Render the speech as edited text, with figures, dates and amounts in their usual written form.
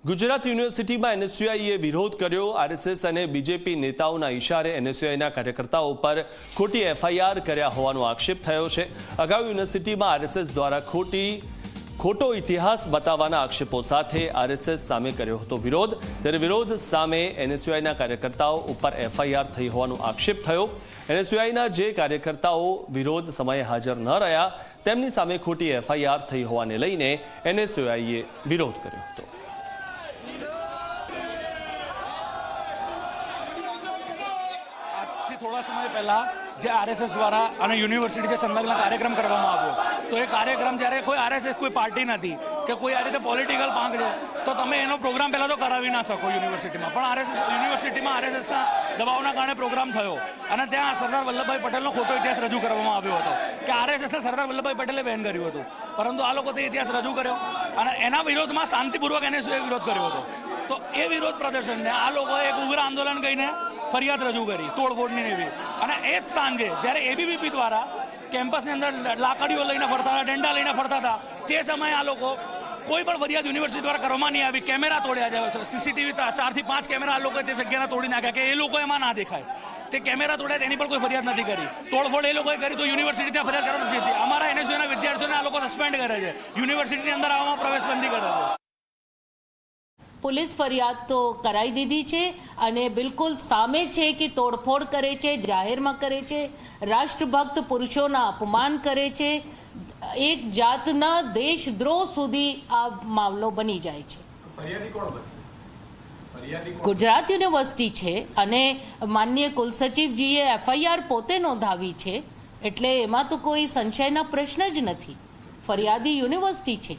ગુજરાત યુનિવર્સિટીમાં એનએસયુઆઈએ વિરોધ કર્યો। આરએસએસ અને બીજેપી નેતાઓના ઇશારે એનએસયુઆઈના કાર્યકર્તાઓ પર ખોટી એફઆઈઆર કર્યા હોવાનો આક્ષેપ થયો છે। અગાઉ યુનિવર્સિટીમાં આરએસએસ દ્વારા ખોટો ઇતિહાસ બતાવવાના આક્ષેપો સાથે આરએસએસ સામે કર્યો હતો વિરોધ। ત્યારે વિરોધ સામે એનએસયુઆઈના કાર્યકર્તાઓ ઉપર એફઆઈઆર થઈ હોવાનો આક્ષેપ થયો। એનએસયુઆઈના જે કાર્યકર્તાઓ વિરોધ સમયે હાજર ન રહ્યા તેમની સામે ખોટી એફઆઈઆર થઈ હોવાને લઈને એનએસયુઆઈએ વિરોધ કર્યો હતો। थोड़ा समय पहला जो आरएसएस द्वारा यूनिवर्सिटी से संलग्न कार्यक्रम करवामां आव्यो तो ये कार्यक्रम जयरे कोई आरएसएस कोई पार्टी नहीं कि कोई आ रीते पॉलिटिकल पांक है तो तमे एनो प्रोग्राम पहला तो करावी ना सको यूनिवर्सिटी में, पण आरएसएस यूनिवर्सिटी में आरएसएसना दबावना कारणे प्रोग्राम थयो अने त्यां सरदार वल्लभभाई पटेलनो खोटो इतिहास रजू करवामां आव्यो हतो कि आरएसएसने सरदार वल्लभभाई पटेले बैन कर्युं हतुं, परंतु आ लोको ते इतिहास रजू कर्यो अने एना विरोधमां शांतिपूर्वक एनएसयूए विरोध कर्यो हतो। तो ए विरोध प्रदर्शनने आ लोकोए एक उग्र आंदोलन कहीने फरियाद रजू करी तोड़फोड़नी एवी अने ए ज सांजे ज्यारे एबीवीपी द्वारा केम्पसनी अंदर लाकड़ीओ लईने फरता था, डंडा लईने फरता था, ते समये आ लोको कोई पण फरियाद युनिवर्सिटी द्वारा करवामां नहीं आवी। कैमेरा तोड्या है, सीसीटीवी 4 થી 5 कैमेरा आ लोकोए ते जग्याने तोड़ी नाख्या के ए लोको एमां ना देखाय, ते कैमेरा तोड्या तेनी पण कोई फरियाद नहीं करी। तोड़फोड़ ए लोकोए करी तो युनिवर्सिटी त्यां फरियाद करवा नथी थी। अमारा एनएसयूना विद्यार्थीओने आ लोको सस्पेन्ड करे छे, युनिवर्सिटीनी अंदर आववामां प्रवेशबंधी करे छे। पुलिस फरियाद तो कराई दीधी छे अने बिल्कुल सामे छे कि तोड़फोड़ करे छे, जाहेरमां करे छे, राष्ट्रभक्त पुरुषोना अपमान करे छे, एक जातना देशद्रोह सुधी आ मामलो बनी जाय छे। फरियादी कोण बनशे? गुजरात यूनिवर्सिटी छे अने माननीय कुलसचिवजीए एफआईआर पोते नोंधावी छे एटले एमां तो कोई संशयना प्रश्न ज नथी। फरियादी यूनिवर्सिटी छे।